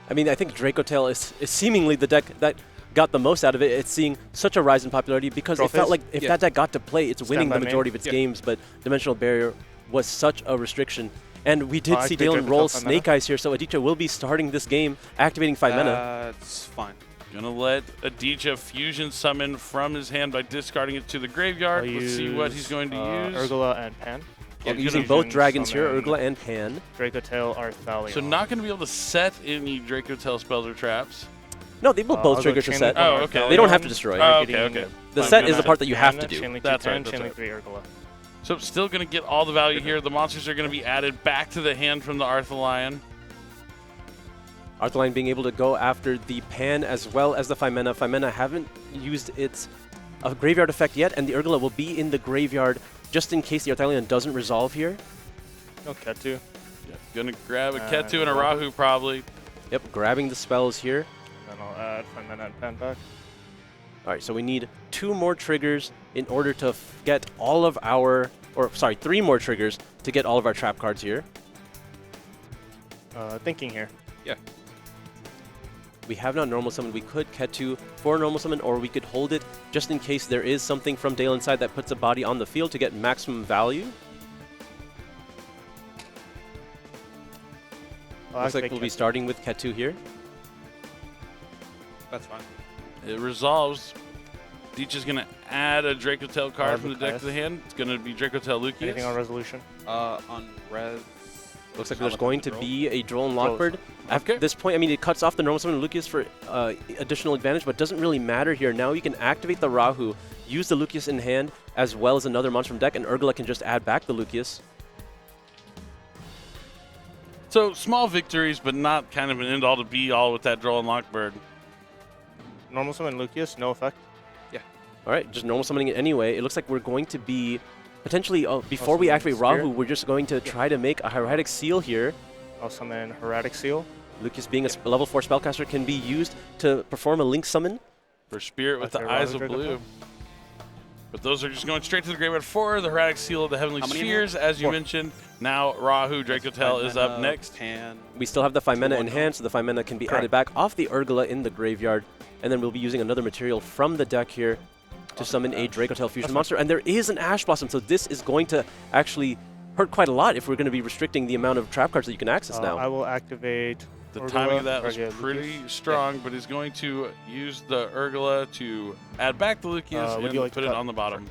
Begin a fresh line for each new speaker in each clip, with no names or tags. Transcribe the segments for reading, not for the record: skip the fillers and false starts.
I mean, I think Dracotail is seemingly the deck that got the most out of it. It's seeing such a rise in popularity because it felt like if that deck got to play, it's winning the majority of its games, but Dimensional Barrier was such a restriction. And we did see Dalen roll Snake Eyes here, so Aditya will be starting this game, activating 5 mana.
That's fine.
Gonna let Aditya fusion summon from his hand by discarding it to the graveyard. Let's see what he's going to use.
Urgula and Pan.
Using both dragons here, Urgula and Pan.
Dracotail, Arthalion.
So not going to be able to set any Dracotail spells or traps.
No, they will both trigger to set.
Oh, okay.
They don't have to destroy.
Oh, okay.
The set is the part that you have to do.
That's right.
Chainlink 3 Urgula.
So still going to get all the value here. The monsters are going to be added back to the hand from the Arthalion.
Arthalion being able to go after the Pan as well as the 5 mana. 5 mana haven't used its graveyard effect yet, and the Urgula will be in the graveyard just in case the Arthalion doesn't resolve here.
No Ketu.
Yeah, gonna grab a Ketu and a Rahu probably.
Yep, grabbing the spells here.
Then I'll add 5 mana and Pan back.
All right, so we need 2 more triggers in order to get all of our, or sorry, 3 more triggers to get all of our trap cards here.
Thinking here.
Yeah.
We have not normal summon. We could Ketu for normal summon, or we could hold it just in case there is something from Dale inside that puts a body on the field to get maximum value. Looks like we'll be starting with Ketu here.
That's fine.
It resolves. Deech is going to add a Dracotail card from the deck to the hand. It's going to be Dracotail Lucius.
Anything on resolution?
On res.
Looks like there's going to be a Droll and Lockbird. At this point, I mean, it cuts off the normal summon Lucius for additional advantage, but doesn't really matter here. Now you can activate the Rahu, use the Lucius in hand, as well as another monster from deck, and Urgula can just add back the Lucius.
So small victories, but not kind of an end-all to be-all with that Droll and Lockbird.
Normal summon Lucius, no effect.
Yeah.
All right, just normal summoning it anyway. It looks like we're going to be potentially, before we activate Rahu, we're just going to try to make a Hieratic Seal here.
I'll summon Hieratic Seal.
Lucius, being a level 4 spellcaster, can be used to perform a Link Summon.
For Spirit with the Eyes of Blue. But those are just going straight to the graveyard for the Hieratic Seal of the Heavenly Spheres, as you mentioned. Now Rahu, Dracotail is up next.
We still have the 5 mana in hand, so the 5 mana can be added back off the Urgula in the graveyard. And then we'll be using another material from the deck here to summon a Dracotail fusion monster. And there is an Ash Blossom, so this is going to actually hurt quite a lot if we're going to be restricting the amount of trap cards that you can access now.
I will activate
The
Urgula,
timing of that was pretty strong, but he's going to use the Urgula to add back the Lucius and put it on the bottom.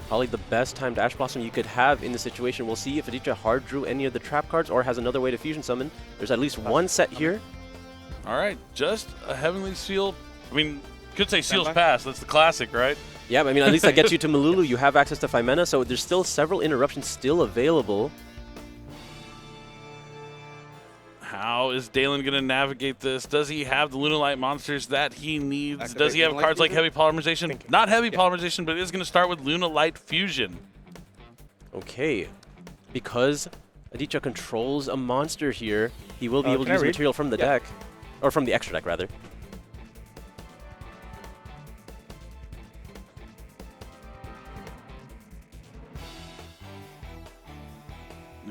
Probably the best timed Ash Blossom you could have in the situation. We'll see if Aditya hard drew any of the trap cards or has another way to fusion summon. There's at least one set here.
All right, just a Heavenly Seal. I mean, could say Seal's Pass. That's the classic, right?
Yeah, I mean, at least that gets you to Malulu. You have access to 5 mana, so there's still several interruptions still available.
How is Dalen going to navigate this? Does he have the Lunalight monsters that he needs? Does he have cards like Heavy Polymerization? Not Heavy Polymerization, but it is going to start with Lunalight Fusion.
Okay. Because Aditya controls a monster here, he will be able to use material from the deck. Or from the extra deck, rather.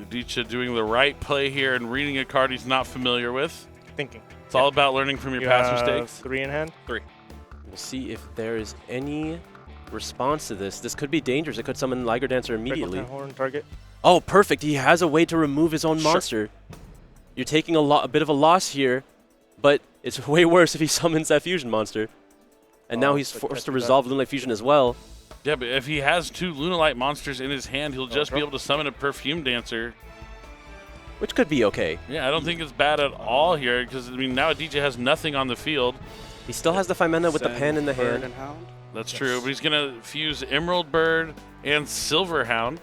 Aditya doing the right play here and reading a card he's not familiar with.
Thinking.
It's all about learning from your past mistakes.
3 in hand?
3.
We'll see if there is any response to this. This could be dangerous. It could summon Liger Dancer immediately.
Horn target.
Oh, perfect. He has a way to remove his own monster. You're taking a bit of a loss here, but it's way worse if he summons that fusion monster. And now he's forced to resolve Lunalight Fusion as well.
Yeah, but if he has 2 Lunalight monsters in his hand, he'll just be able to summon a Perfume Dancer.
Which could be okay.
Yeah, I don't think it's bad at all here, because, I mean, now DJ has nothing on the field.
He still has the 5 mana with the Pan in the hand.
That's true, but he's going to fuse Emerald Bird and Silverhound.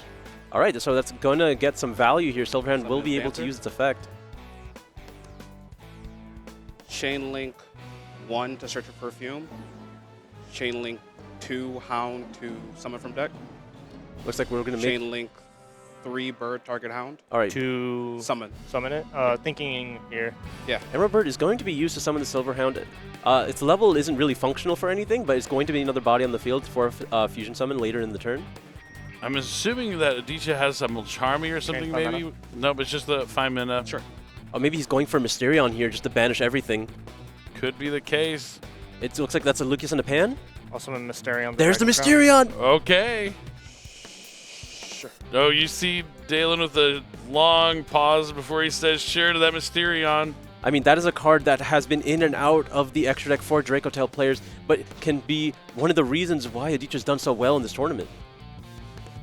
All right, so that's going to get some value here. Silverhound will be able to use its effect.
Chain Link 1 to search for Perfume. Chain Link 2 Hound to summon from deck.
Looks like we're going to make...
Chain Link 3 Bird target Hound.
All right.
To
summon
it. Thinking here.
Yeah.
Emerald Bird is going to be used to summon the Silverhound. Its level isn't really functional for anything, but it's going to be another body on the field for a fusion summon later in the turn.
I'm assuming that Aditya has some Charmy or something, maybe. No, but it's just the 5 mana.
Sure.
Oh, maybe he's going for Mysterion here just to banish everything.
Could be the case.
It looks like that's a Lucius and a Pan.
Also a Mysterion.
There's the Mysterion!
Okay.
Sure.
Oh, you see Dalen with a long pause before he says sure to that Mysterion.
I mean, that is a card that has been in and out of the extra deck for Dracotail players, but can be one of the reasons why Aditya's done so well in this tournament.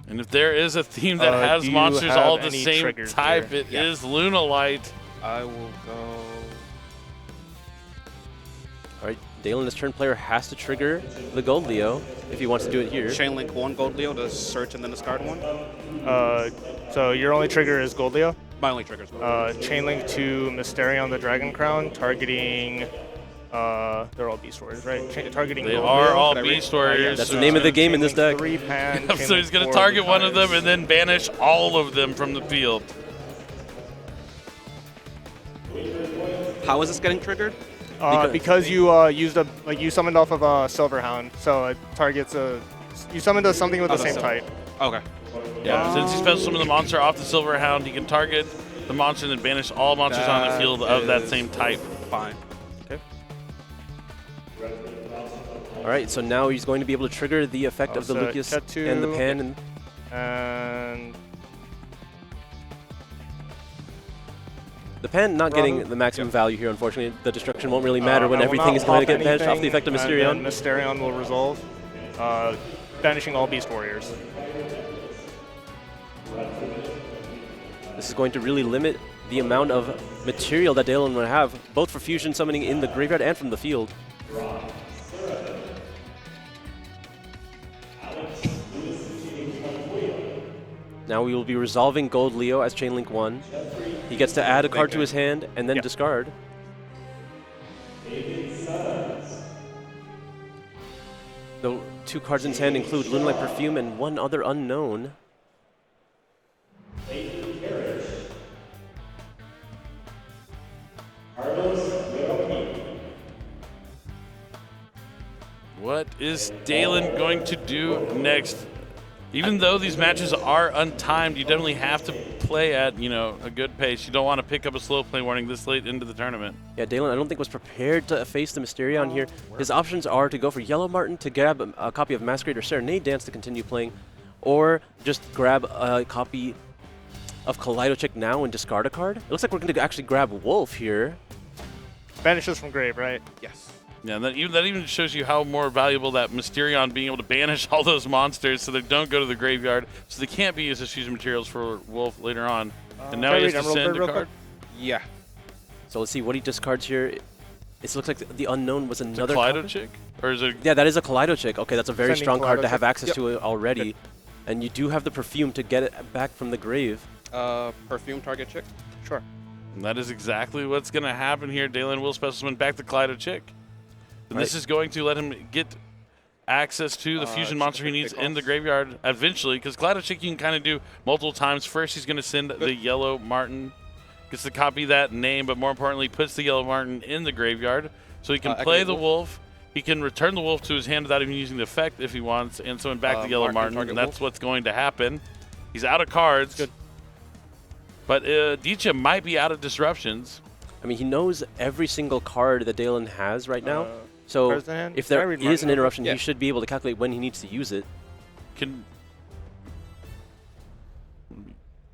And if there is a theme that has monsters all the same type,
here?
it is Lunalight.
I will go.
All right, Dalen, this turn player has to trigger the Gold Leo if he wants to do it here.
Chain Link 1 Gold Leo to search and then discard 1.
So your only trigger is Gold Leo?
My only triggers.
Chainlink to Mysterion the Dragon Crown, targeting. They're all Beast Warriors, right? Targeting.
They
Gold
are
Leo.
all Beast Warriors.
That's the name of the game in this deck.
3 Pan,
So he's going to target one of them and then banish all of them from the field.
How is this getting triggered?
Because you you summoned off of a Silverhound, so it targets a. You summoned something with the same type.
Okay.
Yeah, since he special summoned the monster off the Silverhound, he can target the monster and then banish all monsters on the field of that same type.
Fine.
Okay. All right, so now he's going to be able to trigger the effect of the
so
Lucius and the Pan.
And
the Pan not getting the maximum value here, unfortunately. The destruction won't really matter when everything is going to get banished off the effect of Mysterion.
And then Mysterion will resolve, banishing all Beast Warriors.
This is going to really limit the amount of material that Dalen will have, both for fusion summoning in the graveyard and from the field. Now we will be resolving Gold Leo as Chainlink 1. He gets to add a card to his hand and then discard. The 2 cards in his hand include Lunalight Perfume and one other unknown.
What is Dalen going to do next? Even though these matches are untimed, you definitely have to play at, a good pace. You don't want to pick up a slow play warning this late into the tournament. Yeah,
Dalen, I don't think was prepared to face the Mysterion here. His options are to go for Yellow Martin to grab a copy of Masquerade or Serenade Dance to continue playing, or just grab a copy of Kaleidocheck now and discard a card. It looks like we're going to actually grab Wolf here.
Banishes from grave, right?
Yes.
Yeah, and that even shows you how more valuable that Mysterion being able to banish all those monsters so they don't go to the graveyard, so they can't be used as fusion materials for Wolf later on. And now he has to send a card.
Yeah.
So let's see what he discards here. It looks like the unknown was another
Kaleidocheck? Or is it?
Yeah, that is a Kaleidocheck. Okay, that's a very strong card to have access to it already.
Good.
And you do have the Perfume to get it back from the grave.
Perfume target chick?
Sure.
And that is exactly what's going to happen here. Dalen will special summon back the Kaleidocheck. And this is going to let him get access to the fusion monster he needs in the graveyard eventually, because Kaleidocheck you can kind of do multiple times. First, he's going to send the Yellow Martin, gets to copy that name, but more importantly, puts the Yellow Martin in the graveyard. So he can play the Wolf. He can return the Wolf to his hand without even using the effect if he wants, and summon back the Yellow Martin, and that's what's going to happen. He's out of cards.
Good.
But Aditya might be out of disruptions.
I mean, he knows every single card that Dalen has right now. So if there is
Martin
an interruption, he should be able to calculate when he needs to use it.
Can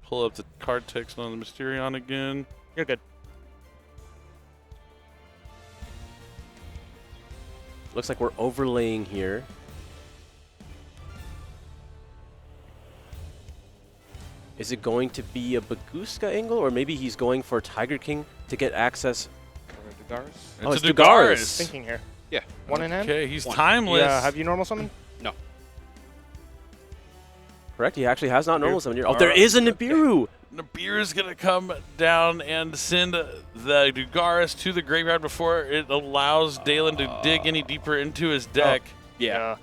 pull up the card text on the Mysterion again.
You're good.
Looks like we're overlaying here. Is it going to be a Baguska angle, or maybe he's going for Tiger King to get access?
It's a Dugaris.
Thinking here.
Yeah.
1 in hand?
Okay, he's timeless.
Yeah, have you normal summon?
No.
Correct, he actually has not normal summon here. Oh, there is a Nibiru!
Nibiru is going to come down and send the Dugaris to the graveyard before it allows Dalen to dig any deeper into his deck.
Yeah.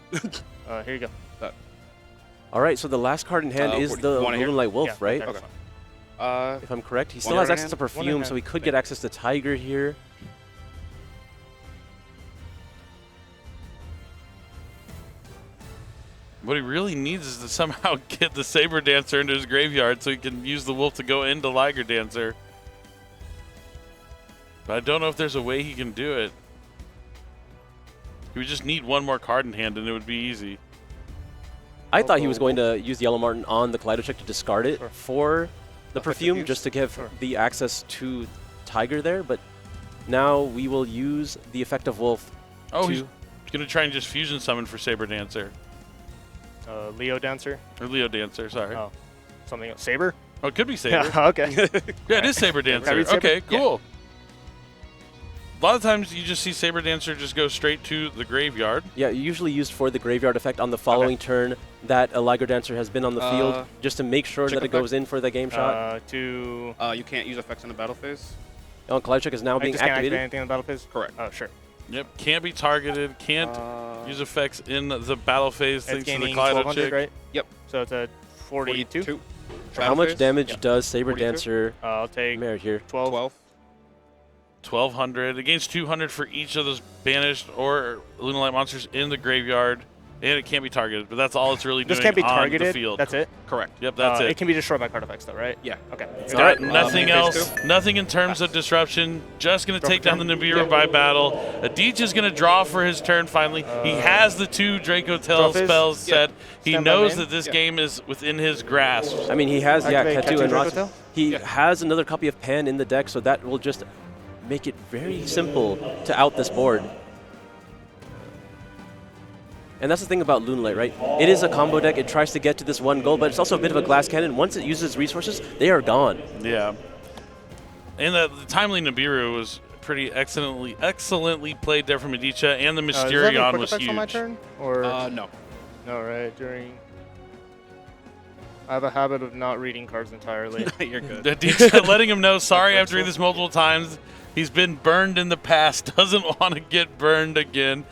Here you go.
All right, so the last card in hand is the Lunalight Wolf, right?
Okay.
If I'm correct, he still has access to Perfume, so he could get access to Tiger here.
What he really needs is to somehow get the Saber Dancer into his graveyard so he can use the Wolf to go into Liger Dancer. But I don't know if there's a way he can do it. He would just need one more card in hand and it would be easy.
I thought he was going to use the Yellow Martin on the Kaleido Chick to discard it for the Perfume, just to give the access to Tiger there, but now we will use the Effective Wolf.
Oh, he's going to try and just fusion summon for Saber Dancer.
Leo Dancer?
Or Leo Dancer, sorry.
Oh, something else. Saber?
Oh, it could be Saber.
Yeah, okay.
Yeah, it is Saber Dancer.
Saber?
Okay, cool. A lot of times you just see Saber Dancer just go straight to the graveyard.
Yeah, usually used for the graveyard effect on the following turn that a Liger Dancer has been on the field, just to make sure that it goes in for the game shot.
You can't use effects in the battle phase.
Oh, Kaleido Chick is now being
can't
activated.
activate anything in the battle phase?
Correct.
Oh, sure.
Yep, can't be targeted, can't use effects in the battle phase thanks to the
gaining
Kaleido
1200,
Chick.
right?
Yep.
So it's a 42?
How much damage does Saber
42?
Dancer
I'll take
merit here?
12.
1200 against 200 for each of those banished or Lunalight monsters in the graveyard, and it can't be targeted. But that's all it's really doing
Just can't be
on
targeted.
the field.
That's it.
Correct.
Yep, that's it.
It can be destroyed by card effects, though, right?
Yeah.
Okay.
All right, nothing else. Nothing in terms of disruption. Just going to take down the Nibiru by battle. Adich is going to draw for his turn finally. He has the 2 Dracotail spells set. He knows that this game is within his grasp.
I mean, he has Ketu and
Dracotail?
Ross. He has another copy of Pan in the deck, so that will just make it very simple to out this board. And that's the thing about Lunalight, right? It is a combo deck. It tries to get to this one goal, but it's also a bit of a glass cannon. Once it uses resources, they are gone.
Yeah. And the timely Nibiru was pretty excellently played there from Adichia, and the Mysterion was huge.
On my turn? Or
No.
No, right. I have a habit of not reading cards entirely.
You're good.
Adichia letting him know, sorry, I have to read this multiple times. He's been burned in the past, doesn't want to get burned again.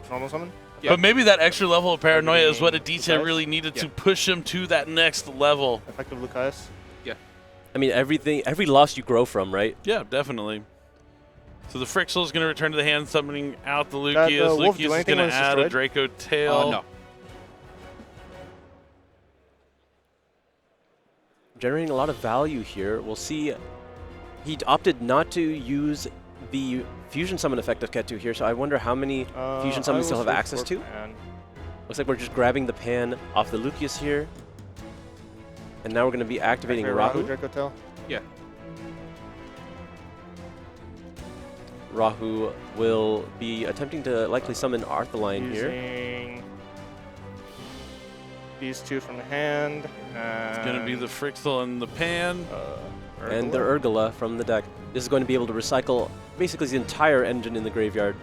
Normal summon?
But maybe that extra level of paranoia is what Adichia really needed to push him to that next level.
Effective Lucaeus?
Yeah.
I mean, every loss you grow from, right?
Yeah, definitely. So the Frixel is going to return to the hand, summoning out the Lucius. Lucius is going to add a Dracotail.
No.
Generating a lot of value here. We'll see. He opted not to use the fusion summon effect of Ketu here, so I wonder how many fusion summons he'll have access to. Looks like we're just grabbing the Pan off the Lucius here. And now we're going to be activating Rahu.
Dracotail?
Yeah.
Rahu will be attempting to likely summon Arthalion here.
Using these 2 from the hand.
It's going to be the Frixel and the Pan.
And the Urgula from the deck. This is going to be able to recycle basically the entire engine in the graveyard.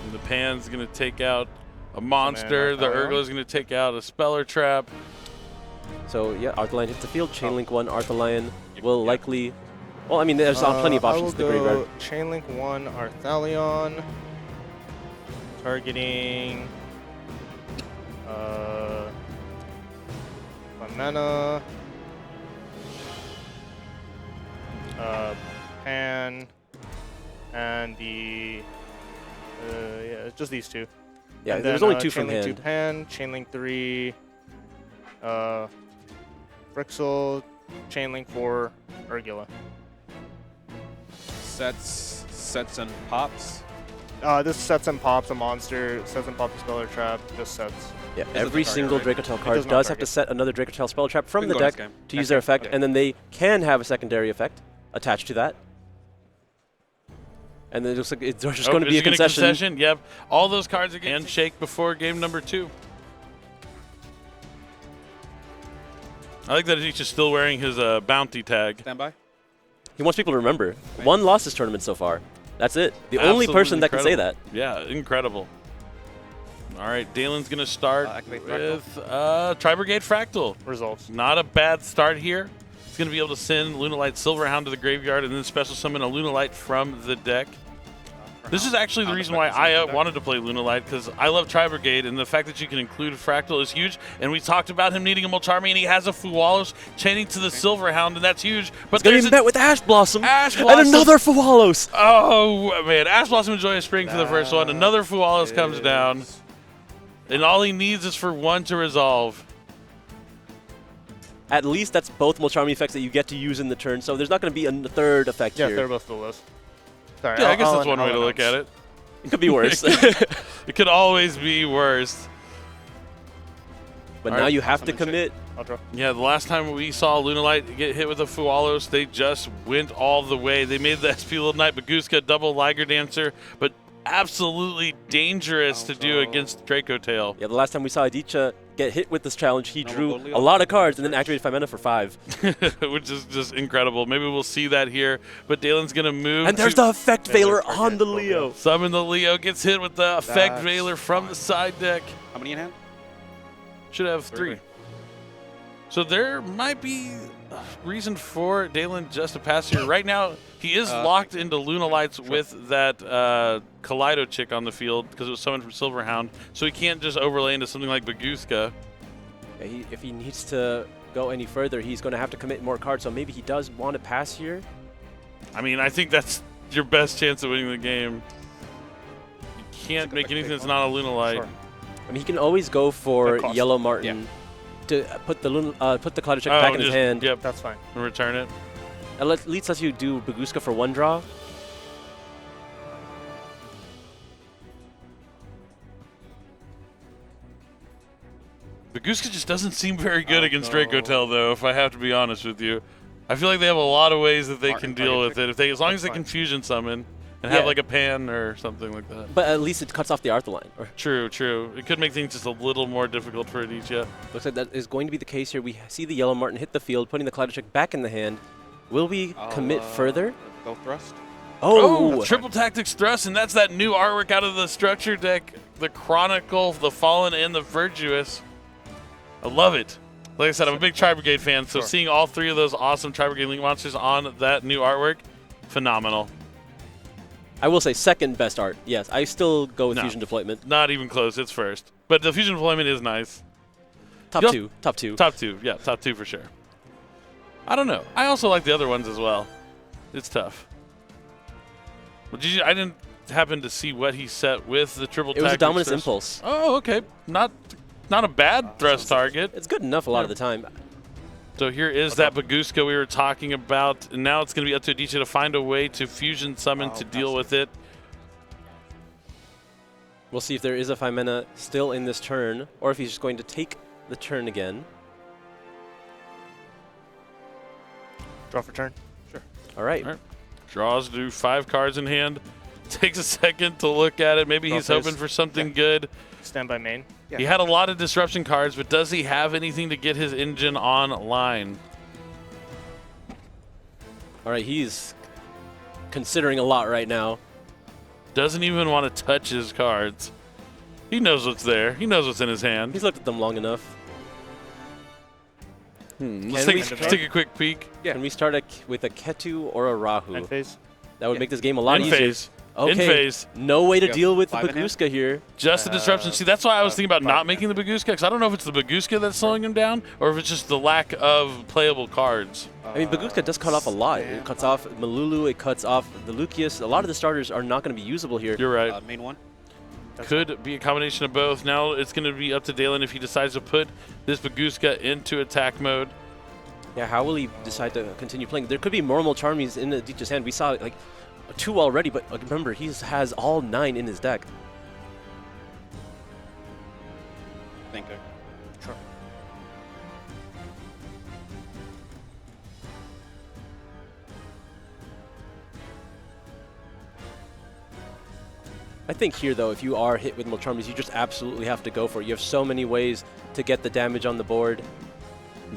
And the Pan's going to take out a monster. The Urgula is going to take out a Speller Trap.
So yeah, Arthalion hits the field. Chainlink 1 Arthalion will likely... Well, I mean, there's plenty of options in the graveyard.
Chainlink 1 Arthalion. Targeting... 1 mana. Pan, and the yeah, just these 2.
Yeah,
and
there's
then,
only 2 from
Chainlink
hand.
2 Pan, Chainlink 3, Frixel, Chainlink 4, Urgula.
Sets and pops.
This sets and pops a monster. Sets and pops a Speller Trap. Just sets.
Yeah, every single Dracotail card does have to set another Dracotail Spell Trap from the deck to use their effect, and then they can have a secondary effect attached to that. And then it looks like it's just going to be a concession.
Yep. All those cards again. Handshake before game number 2. I like that he's just still wearing his bounty tag.
Stand by.
He wants people to remember. 1 loss this tournament so far. That's it. The only person that can say that.
Yeah, incredible. All right, Dalen's going to start with Tri-Brigade Fractal.
Results.
Not a bad start here. He's going to be able to send Lunalight Silverhound to the graveyard and then special summon a Lunalight from the deck. This is actually the reason why I wanted to play Lunalight, because I love Tri-Brigade, and the fact that you can include Fractal is huge. And we talked about him needing a Mulcharmy, and he has a Fuwalos chaining to the Silverhound, and that's huge. But
it's going to be met with Ash Blossom,
and
another Fuwalos.
Oh, man. Ash Blossom and Joy of Spring for the first one. Another Fuwalos comes down. And all he needs is for one to resolve.
At least that's both most charming effects that you get to use in the turn, so there's not going to be a third effect here.
Yeah, they're both duelist. Sorry,
Yeah, I guess that's one way to look at it.
It could be worse.
It could always be worse.
But now you have to commit.
I'll draw.
Yeah, the last time we saw Lunalight get hit with a Fualos, they just went all the way. They made the SP Little Knight Baguska double Liger Dancer, but absolutely dangerous to do against Dracotail.
Yeah, the last time we saw Aditya get hit with this challenge, he drew a lot of cards and then activated 5 mana for 5.
Which is just incredible. Maybe we'll see that here, but Dalen's going to move.
And there's the Effect Veiler on the Leo.
Summon the Leo, gets hit with the Effect Veiler from the side deck.
How many in hand?
Should have 3. So there might be a reason for Dalen just to pass here. Right now, he is locked into Lunalights with that Kaleido chick on the field because it was summoned from Silverhound. So he can't just overlay into something like Baguska.
Yeah, if he needs to go any further, he's going to have to commit more cards. So maybe he does want to pass here.
I mean, I think that's your best chance of winning the game. You can't make anything that's not a Lunalight.
Sure.
I mean, he can always go for Yellow Martin to put the Kaleido chick back in his hand.
Yep,
that's fine.
And return it.
At least lets you do Baguska for 1 draw.
Baguska just doesn't seem very good against Dracotail, though, if I have to be honest with you. I feel like they have a lot of ways that they can deal with it. As long as they can fusion summon and have like a pan or something like that.
But at least it cuts off the Arthaline.
True, true. It could make things just a little more difficult for Aditya.
Looks like that is going to be the case here. We see the Yellow Martin hit the field, putting the Kaleido chick back in the hand. Will we commit further?
Go thrust.
Oh, triple tactics thrust, and that's that new artwork out of the structure deck. The Chronicle, the Fallen, and the Virtuous. I love it. Like I said, I'm a big Tri-Brigade fan, so seeing all 3 of those awesome Tri-Brigade Link monsters on that new artwork, phenomenal.
I will say second best art. Yes, I still go with Fusion Deployment.
Not even close. It's first. But the Fusion Deployment is nice.
Top 2. Top 2.
Top 2. Yeah, top 2 for sure. I don't know. I also like the other ones as well. It's tough. Well, I didn't happen to see what he set with the triple tactics.
It was a Dominus Impulse.
Oh, okay. Not a bad thrust target.
It's good enough a lot of the time.
So here is that Baguska we were talking about, and now it's going to be up to Aditya to find a way to fusion summon to deal with it.
We'll see if there is a 5 mana still in this turn, or if he's just going to take the turn again.
Draw for turn.
Sure.
All right.
Draws to 5 cards in hand. Takes a second to look at it. Maybe he's hoping for something good.
Stand by main.
Yeah.
He had a lot of disruption cards, but does he have anything to get his engine online?
All right, he's considering a lot right now.
Doesn't even want to touch his cards. He knows what's there. He knows what's in his hand.
He's looked at them long enough.
Let's take a quick peek.
Yeah. Can we start with a Ketu or a Rahu?
End phase.
That would make this game a lot easier.
Phase.
Okay.
In phase.
No way to deal with the Baguska here.
Just the disruption. See, that's why I was thinking about not making the Baguska, because I don't know if it's the Baguska that's slowing him down, or if it's just the lack of playable cards.
I mean, Baguska does cut off a lot. It cuts off Malulu, it cuts off the Lucius. A lot of the starters are not going to be usable here.
You're right.
Main one.
Could be a combination of both. Now it's going to be up to Dalen if he decides to put this Baguska into attack mode.
Yeah, how will he decide to continue playing? There could be normal Charmies in Aditya's hand. We saw like 2 already, but remember, he has all 9 in his deck.
Thinker.
Sure.
I think here, though, if you are hit with Molcharmies, you just absolutely have to go for it. You have so many ways to get the damage on the board.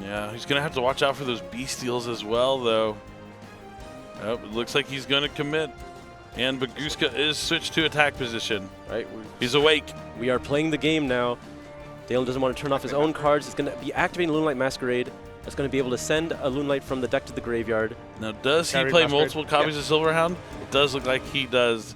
Yeah, he's going to have to watch out for those Bestials as well, though. Oh, it looks like he's going to commit. And Baguska is switched to attack position.
Right?
He's awake.
We are playing the game now. Dalen doesn't want to turn off his own cards. He's going to be activating Lunalight Masquerade. It's going to be able to send a Lunalight from the deck to the graveyard.
Now, does he play multiple copies of Silverhound? It does look like he does.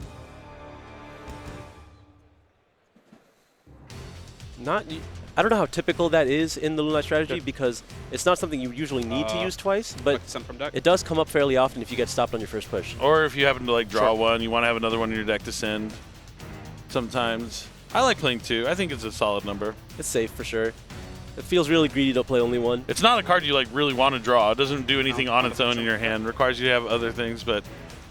I don't know how typical that is in the Lunalight strategy because it's not something you usually need to use twice, but it does come up fairly often if you get stopped on your first push.
Or if you happen to like draw one, you want to have another one in your deck to send sometimes. I like playing 2. I think it's a solid number.
It's safe for sure. It feels really greedy to play only 1.
It's not a card you like really want to draw. It doesn't do anything on its own in your hand. It requires you to have other things, but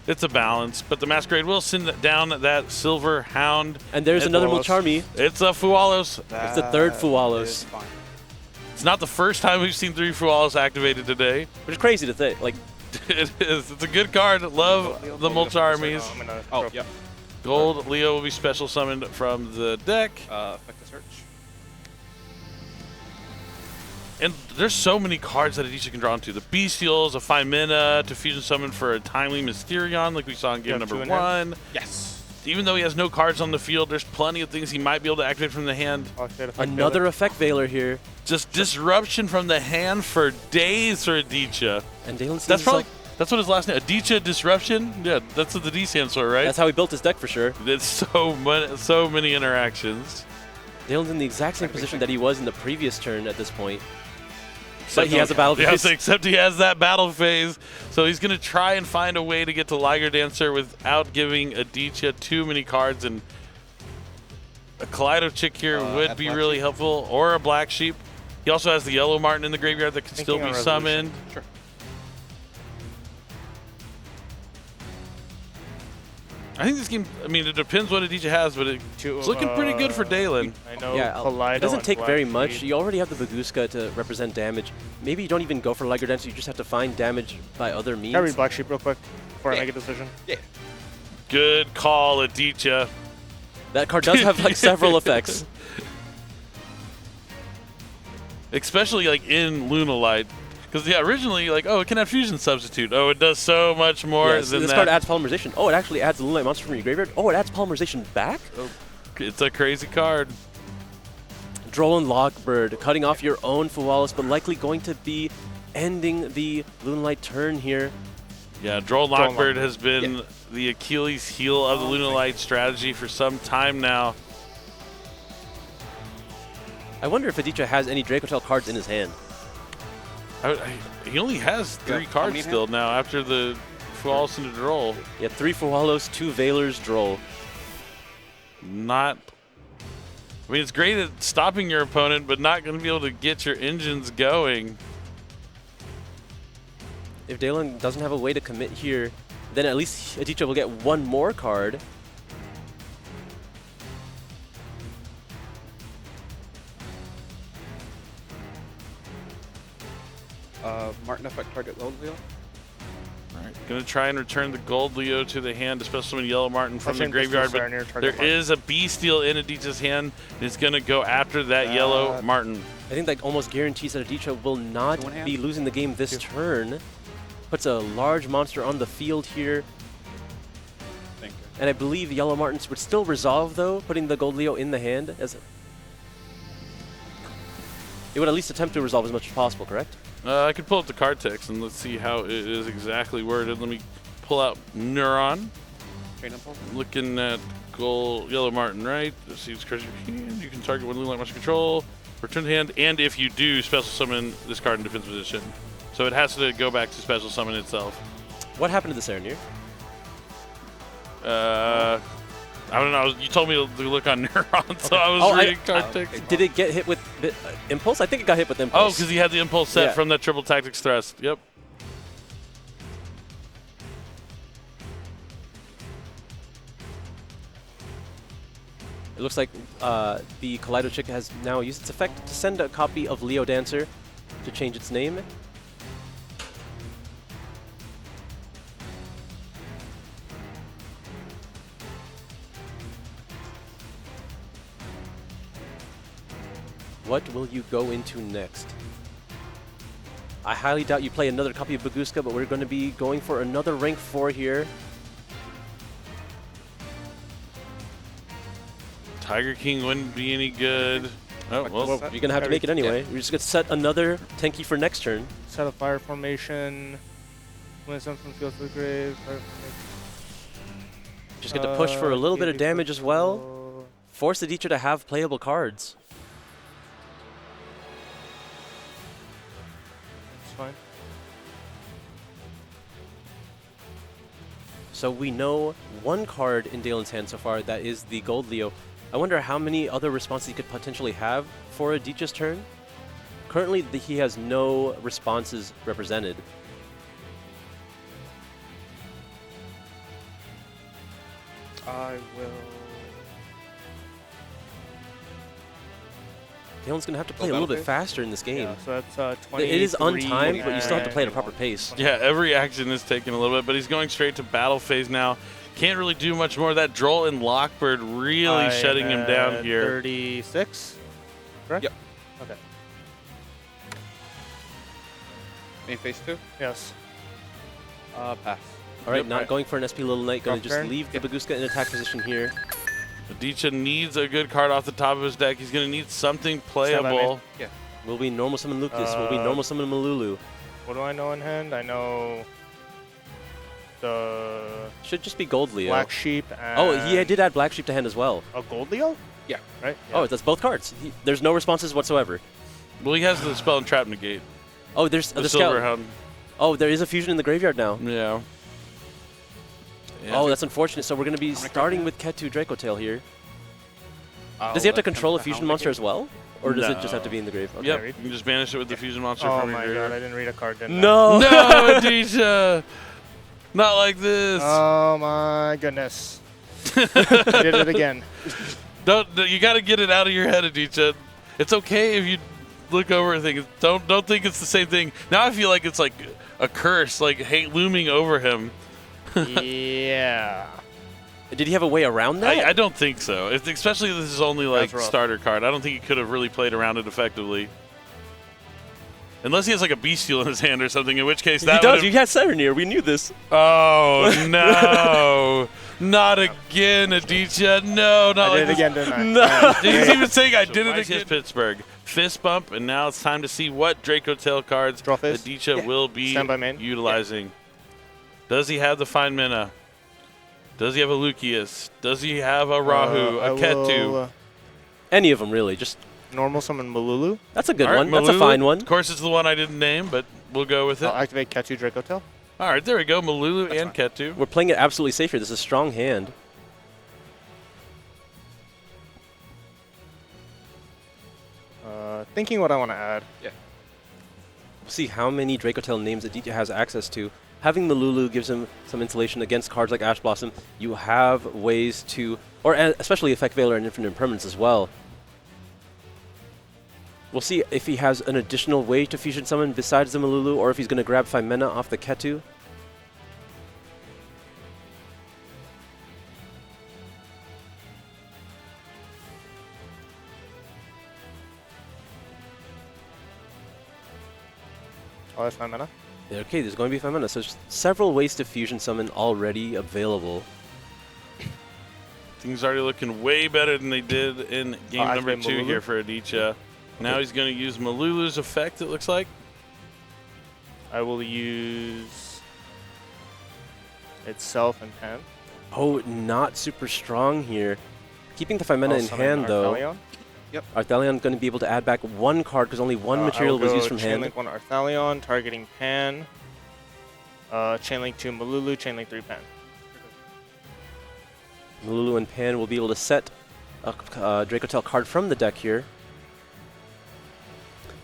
it's a balance. But the Masquerade will send down that Silver Hound.
And there's another Mulcharmy.
It's a Fualos.
It's the third Fualos.
It's not the first time we've seen 3 Fualos activated today.
Which is crazy to think. Like,
it is. It's a good card. Love the Mulcharmies.
Oh, yep.
Gold Leo will be special summoned from the deck.
Effect the search.
And there's so many cards that Aditya can draw into. The Bestials, a 5 mana to fusion summon for a timely Mysterion like we saw in game number 1.
Yes.
Even though he has no cards on the field, there's plenty of things he might be able to activate from the hand.
Another Effect Veiler here.
Just disruption from the hand for days for Aditya.
And Dalen
That's probably, that's what his last name, Aditya Disruption? Yeah, that's what the D stands for, right?
That's how he built his deck for sure.
It's so many interactions.
Dalen's in the exact same position that he was in the previous turn at this point. But he has a battle phase.
Yes, except he has that battle phase. So he's going to try and find a way to get to Liger Dancer without giving Aditya too many cards. And a Kaleido Chick here would be really helpful, or a Black Sheep. He also has the Yellow Martin in the graveyard that can still be summoned.
Sure.
I think this game, I mean, it depends what Aditya has, but it's looking pretty good for Dalen.
I know.
Yeah, it doesn't take very much. You already have the Baguska to represent damage. Maybe you don't even go for Liger Dancer. You just have to find damage by other means.
Can I read Black Sheep real quick before I make a decision?
Yeah.
Good call, Aditya.
That card does have like several effects.
Especially like in Lunalight. Because, yeah, originally, like, oh, it can have Fusion Substitute. Oh, it does so much more than
this
that.
card adds Polymerization. Oh, it actually adds the Lunalight monster from your graveyard. Oh, it adds Polymerization back?
Oh, it's a crazy card.
Droll and Logbird, cutting off your own Fualos, but likely going to be ending the Lunalight turn here.
Yeah, Droll Logbird has been the Achilles heel of the Lunalight strategy for some time now.
I wonder if Aditya has any Dracotail cards in his hand.
He only has 3 cards still now after the Fualos into Droll.
Yeah, 3 Fualos, 2 Veilers, Droll.
Not... I mean, it's great at stopping your opponent, but not going to be able to get your engines going.
If Dalen doesn't have a way to commit here, then at least Aditya will get 1 more card.
Martin effect target Gold Leo.
All right, going to try and return the Gold Leo to the hand, especially when Yellow Martin from the graveyard. But there is a Bestial in Aditya's hand, and it's going to go after that Yellow Martin.
I think that almost guarantees that Aditya will not be losing the game this turn. Puts a large monster on the field here. And I believe Yellow Martins would still resolve, though, putting the Gold Leo in the hand. It would at least attempt to resolve as much as possible, correct?
I could pull up the card text and let's see how it is exactly worded. Let me pull out Neuron. Looking at Yellow Martin, right? Let's see, it's hand. You can target one Lunalight monster control, return to hand, and if you do, special summon this card in defense position. So it has to go back to special summon itself.
What happened to the Serenir?
I don't know. You told me to look on Neuron, so I was reading card text.
Did it get hit with Impulse? I think it got hit with
Oh,
Impulse.
because he had the Impulse set from that Triple Tactics Thrust. Yep.
It looks like the Kaleido Chick has now used its effect to send a copy of Leo Dancer to change its name. What will you go into next? I highly doubt you play another copy of Baguska, but we're going to be going for another rank 4 here.
Tiger King wouldn't be any good. Oh, well,
you're going to have to make it anyway. We're just going to set another Tenki for next turn.
Set a fire formation. When something from field to the grave.
Just get to push for a little bit of damage as well. Force the Aditya to have playable cards.
Fine.
So we know 1 card in Dalen's hand so far, that is the Gold Leo. I wonder how many other responses he could potentially have for Aditya's turn. Currently, he has no responses represented.
I will.
Dalen's going to have to play a little bit faster in this game.
Yeah, so that's 20.
It is untimed, but you still have to play at a proper pace.
Yeah, every action is taking a little bit, but he's going straight to battle phase now. Can't really do much more. That Droll and Lockbird really shutting him down here.
36, correct?
Yep.
Okay.
Main phase 2?
Yes.
Pass.
All right, not going for an SP Little Knight, going to just
turn.
leave the Baguska in attack position here.
Aditya needs a good card off the top of his deck. He's going to need something playable.
Yeah.
Will we normal summon Lucas? Will we normal summon Malulu?
What do I know in hand? I know the
Should just be Gold Leo.
Black Sheep and...
Oh, he did add Black Sheep to hand as well.
A Gold Leo?
Yeah.
Right?
Oh, that's both cards. There's no responses whatsoever.
Well, he has the spell and trap negate.
Oh, there's the
Silver
scout.
Hound.
Oh, there is a fusion in the graveyard now.
Yeah.
Oh, that's unfortunate. So we're going to be starting with Ketu Dracotail here. Does he have to control a fusion monster as well? Or does it just have to be in the grave? Okay.
Yep, you can just banish it with the fusion monster
Oh
from your
my
graveyard.
god, I didn't read a card, didn't I?
No!
No, Aditya! Not like this.
Oh my goodness. Did it again.
You got to get it out of your head, Aditya. It's okay if you look over things. Don't think it's the same thing. Now I feel like it's like a curse, like hate looming over him.
Yeah.
Did he have a way around that?
I don't think so. Especially if this is only like
rough.
starter card. I don't think he could have really played around it effectively. Unless he has like a bestial in his hand or something, in which case that
he does.
would've-
You had Serenir. We knew this.
Oh, no. Not again, Aditya. No, not
I
like
did it
this.
again, didn't I?
No.
Alright,
He's
great.
even saying I did it
YCS
again. Pittsburgh. Fist bump, and now it's time to see what Dracotail cards
Draw fist.
Aditya will be
Stand by main.
utilizing. Does he have the Fine Mina? Does he have a Lucius? Does he have a Rahu,
I
a Ketu?
will,
Any of them, really. Just
normal summon Malulu.
That's a good
All right,
one. That's a
Malulu.
fine one.
Of course, it's the one I didn't name, but we'll go with it.
I'll activate Ketu Dracotail.
All right, there we go. Malulu and Ketu.
We're playing it absolutely safe here. This is a strong hand.
Thinking what I want to add.
Yeah.
We'll see how many Dracotail names Aditya has access to. Having Malulu gives him some insulation against cards like Ash Blossom. You have ways to, or especially Effect Veiler and Infinite Impermanence as well. We'll see if he has an additional way to fusion summon besides the Malulu, or if he's going to grab Femena off the Ketu.
Oh, that's my mana.
Okay, there's going to be Femena. So there's several ways to fusion summon already available.
Things already looking way better than they did in game number
activate
2
Malulu.
here for Aditya. Now he's going to use Malulu's effect, it looks like.
I will use itself and pen.
Oh, not super strong here. Keeping the Femena
I'll
in
summon
hand, though.
Arthalion.
Arthalion going to be able to add back one card because only one material was used from hand.
Chainlink 1 Arthalion, targeting Pan. Chainlink 2 Malulu, Chainlink 3 Pan.
Malulu and Pan will be able to set a Dracotail card from the deck here.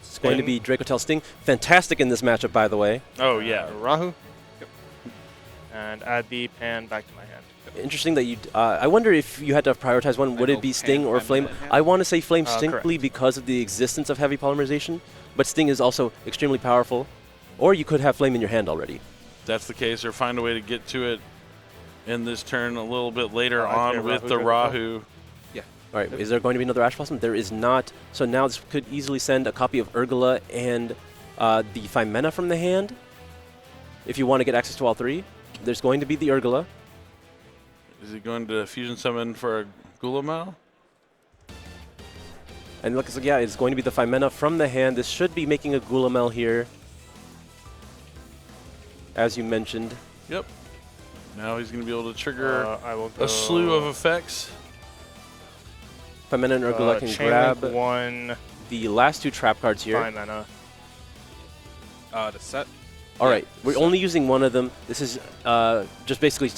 It's going to be Dracotail Sting. Fantastic in this matchup, by the way.
Oh, yeah.
Rahu. And add the Pan back to my hand.
Interesting that you... I wonder if you had to prioritize one, would it be Sting or Flame? I want to say Flame simply because of the existence of heavy polymerization, but Sting is also extremely powerful. Or you could have Flame in your hand already.
That's the case, or find a way to get to it in this turn a little bit later
Okay,
on with
Rahu,
the
Dracotail.
Rahu.
All right, is there going to be another Ash Blossom? There is not. So now this could easily send a copy of Urgula and the Femena from the hand. If you want to get access to all three, there's going to be the Urgula.
Is he going to fusion summon for a Gulamau?
And look, so yeah, it's going to be the Femena from the hand. This should be making a Gulamel here, as you mentioned.
Yep. Now he's going to be able to trigger
I will
a slew of effects.
Femena and Urgula can
Chainlink
grab
1
the last two trap cards here.
5 mana.
To set.
All right, we're only using one of them. This is just basically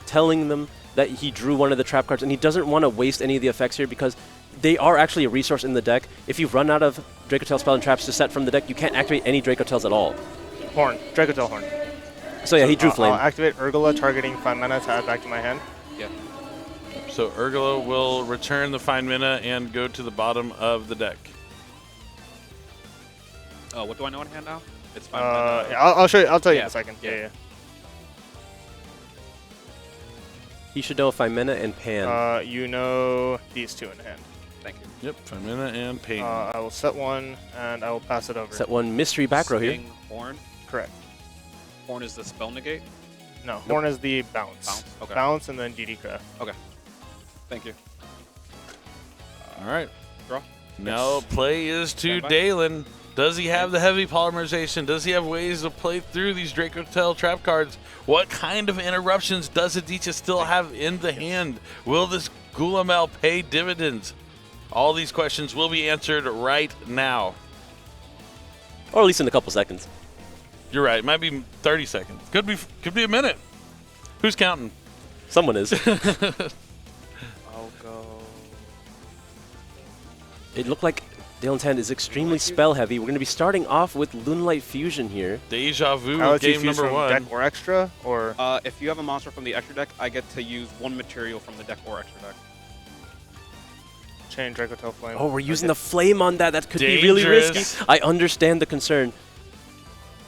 telling them that he drew one of the trap cards, and he doesn't want to waste any of the effects here because they are actually a resource in the deck. If you run out of Dracotail spell and traps to set from the deck, you can't activate any Dracotails at all.
Horn. Dracotail Horn.
So yeah, he drew Flame.
I'll activate Urgula, targeting 5 mana to add back to my hand.
Yeah.
So Urgula will return the fine mana and go to the bottom of the deck.
What do I know in hand now? It's fine.
Yeah, I'll show you. I'll tell you in a second. Yeah.
He should know Fine Mana and Pan.
You know these two in hand.
Thank you.
Yep, fine mana and pain.
I will set one, and I will pass it over.
Set one mystery back row here.
Sting, Horn.
Correct.
Horn is the spell negate.
No, Horn is the bounce.
Bounce. Okay.
Bounce and then DD craft.
Okay. Thank you.
All right.
Draw.
Now play is to
Standby.
Dalen. Does he have the heavy polymerization? Does he have ways to play through these Dracotail trap cards? What kind of interruptions does Aditya still have in the hand? Will this Gulamel pay dividends? All these questions will be answered right now.
Or at least in a couple seconds.
You're right. It might be 30 seconds. Could be a minute. Who's counting?
Someone is.
I'll go.
It looked like Dalen's hand is extremely spell heavy. We're going to be starting off with Lunalight Fusion here.
Deja vu
I'll let you
game
fuse
number
from
1.
deck or extra, or
If you have a monster from the extra deck, I get to use one material from the deck or extra deck.
chain Dracotail Flame.
Oh, we're using the Flame on that. That could be really risky. I understand the concern.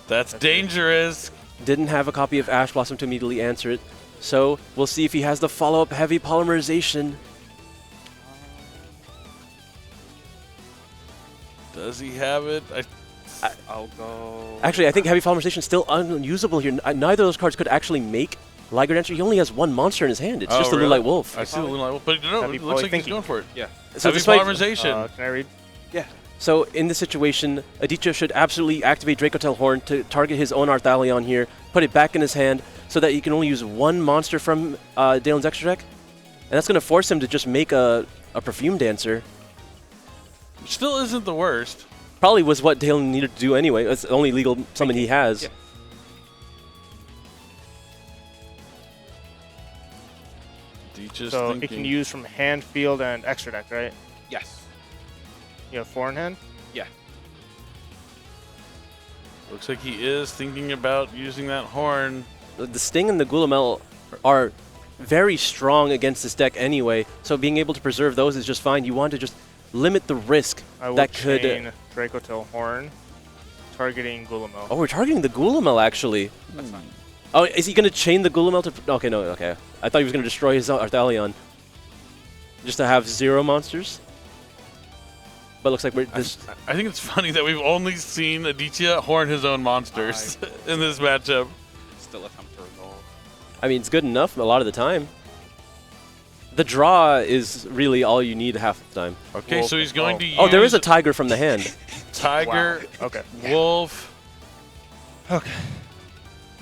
That's dangerous.
Didn't have a copy of Ash Blossom to immediately answer it. So we'll see if he has the follow-up heavy polymerization.
Does he have it?
I'll go.
Actually, I think heavy polymerization is still unusable here. Neither of those cards could actually make Liger Dancer. He only has one monster in his hand. It's just the
really?
Lunalight Wolf.
I see the Lunalight Wolf, but no, it looks like he's going for it.
Yeah.
So
Heavy
despite,
polymerization.
Can I read?
Yeah.
so in this situation, Aditya should absolutely activate Dracotail Horn to target his own Arthalion here, put it back in his hand so that he can only use one monster from Dalen's extra deck. And that's going to force him to just make a Perfume Dancer.
Still isn't the worst.
Probably was what Dalen needed to do anyway. It's the only legal summon he has.
Yeah.
So it can use from hand, field, and extra deck, right?
Yes.
You have 4 in hand?
Yeah.
Looks like he is thinking about using that horn.
The Sting and the Gulamel are very strong against this deck anyway, so being able to preserve those is just fine. You want to just limit the risk
I will
that
chain Dracotail Horn, targeting Gulamel.
Oh, we're targeting the Gulamel actually.
That's fine.
Oh, is he going to chain the Gulamel to... Okay, no, okay. I thought he was going to destroy his Arthalion. Just to have 0 monsters. But looks like we're...
I think it's funny that we've only seen Aditya horn his own monsters in this matchup.
Still attempt to resolve.
I mean, it's good enough a lot of the time. The draw is really all you need half the time.
Okay, so he's going to use...
Oh, there is a tiger from the hand.
Tiger,
Okay.
wolf.
Okay.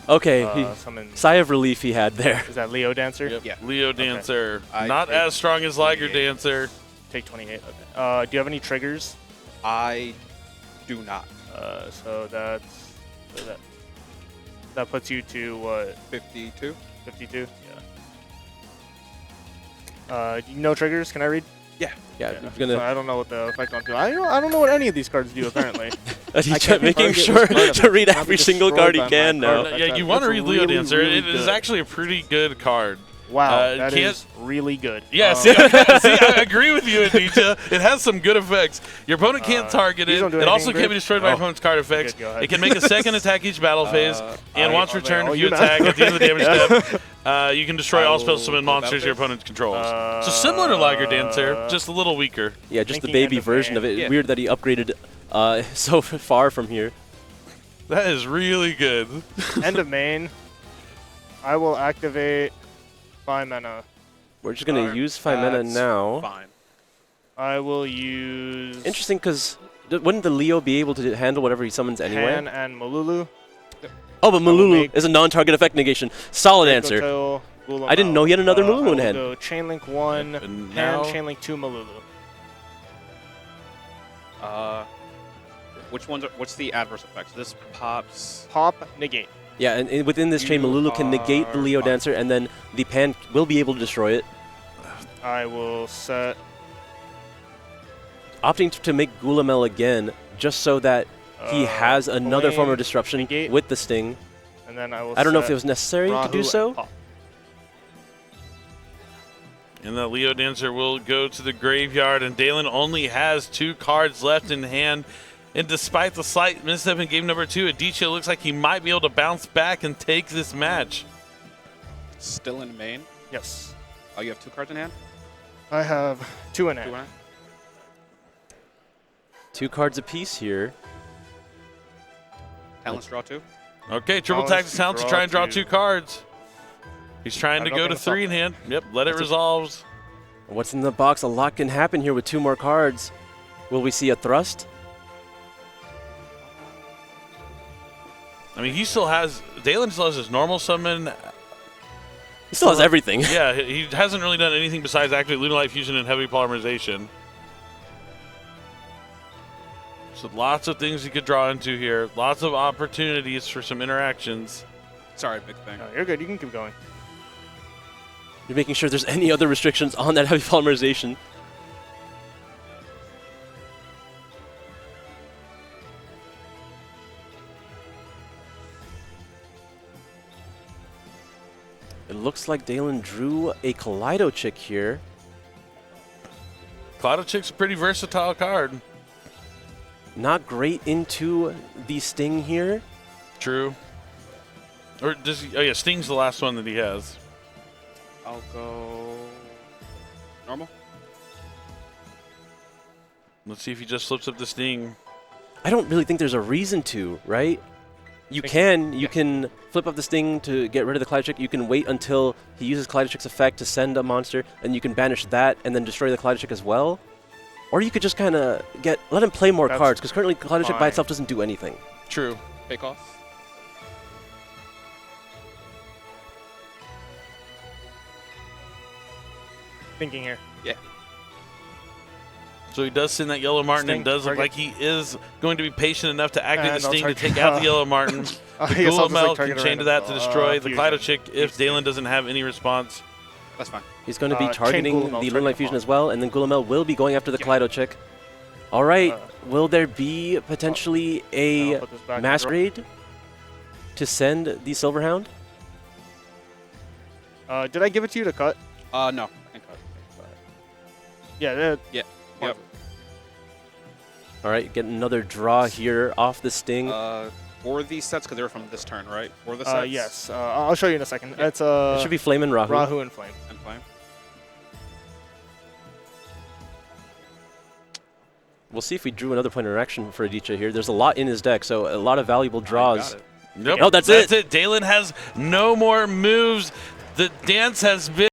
Okay,
Summon.
sigh of relief he had there.
Is that Leo Dancer?
Yep.
Yeah.
Leo Dancer.
I
Not
take
as strong as Liger
28.
Dancer.
Take 28. Okay. Do you have any triggers?
I do not.
So that puts you to what?
52.
52. Yeah. No triggers. Can I read?
Yeah.
Yeah,
So
you're gonna...
I don't know what the effect on. I don't know what any of these cards do apparently.
He's
can't
making
target
sure
this card.
to read
I'll be
every single
destroyed
card he
by my
can now.
card.
Yeah, you want to
That's
read Leo
really,
Dancer.
really
It is
good.
actually a pretty good card.
Wow, that
can't-
is really good.
Yes, see, I agree with you, Aditya. It has some good effects. Your opponent can't target
these
it.
don't do
It also
anything
can't be
great?
destroyed by your
Oh.
opponent's card effects.
Good, go ahead.
It can make a second attack each battle phase, and once
oh,
returned,
oh,
if you
you
attack at the end of the damage
Yeah.
step, you can destroy all spell summon
battle
monsters your
phase?
opponent controls. So similar to Liger Dancer, just a little weaker.
Yeah, just the
Thinking
baby
end of
version
main.
of it.
Yeah.
Weird that he upgraded so far from here.
That is really good.
End of main. I will activate 5 mana.
We're just going to use 5 mana
That's
now.
Fine.
I will use
Interesting, because wouldn't the Leo be able to handle whatever he summons anyway?
Han and Malulu.
Oh, but Malulu
make-
is a non-target effect negation. Solid answer.
Dracotail, Gulamel.
I didn't know he had another Malulu
I
in
will
hand.
go Chainlink 1,
Yep, and
Han,
now-
Chainlink 2, Malulu.
Which ones are, what's the adverse effects? This pops.
Pop, negate.
Yeah, and within this chain, Malulu can negate the Leo Dancer, and then the Pan will be able to destroy it.
I will set.
Opting to make Gulamel again, just so that he has another form of disruption
negate.
with the Sting.
And then I
don't know if it was necessary to do so.
And the Leo Dancer will go to the graveyard, and Dalen only has 2 cards left in hand. And despite the slight misstep in game number 2, Adichie looks like he might be able to bounce back and take this match.
Still in main?
Yes.
Oh, you have 2 cards in hand?
I have 2 in hand.
2 in hand?
2 cards apiece here.
Talents draw 2?
Okay, triple tactics talent to try and draw 2 cards. He's trying to go to 3 in hand. Yep, let it resolve.
What's in the box? A lot can happen here with 2 more cards. Will we see a thrust?
I mean, he still has, Dalen still has his normal summon.
He still has everything.
Yeah, he hasn't really done anything besides activate Lunalight Fusion and Heavy Polymerization. So lots of things he could draw into here. Lots of opportunities for some interactions.
Sorry, big thing.
No, you're good. You can keep going.
You're making sure there's any other restrictions on that Heavy Polymerization. It looks like Dalen drew a Kaleido Chick here.
Kaleido Chick's a pretty versatile card.
Not great into the Sting here.
True. Or does he, oh yeah, Sting's the last one that he has.
I'll go normal.
Let's see if he just flips up the Sting.
I don't really think there's a reason to, right? You can flip up the Sting to get rid of the Kaleido Chick. You can wait until he uses Kaleido Chick's effect to send a monster, and you can banish that and then destroy the Kaleido Chick as well. Or you could just kind of let him play more cards, because currently Kaleido Chick by itself doesn't do anything.
True.
Fake off.
Thinking here.
Yeah.
So he does send that Yellow Martin, and does look like he is going to be patient enough to activate the Sting to take out the Yellow Martin. The Gulamel can chain to that to destroy the Kaleido Chick if Dalen doesn't have any response.
That's fine.
He's going to be targeting the Lunalight Fusion as well, and then Gulamel will be going after the Kaleido Chick. All right, will there be potentially a Masquerade to send the Silverhound?
Did I give it to you to cut?
No. I can cut.
Yeah.
Yeah. Yep.
All right, get another draw here off the Sting.
For these sets, because they're from this turn, right? For the sets?
Yes. I'll show you in a second.
Yeah.
It's
it should be Flame and Rahu.
Rahu and Flame.
And Flame.
We'll see if we drew another point of interaction for Adichie here. There's a lot in his deck, so a lot of valuable draws.
Nope.
Oh, that's it.
Dalen has no more moves. The dance has been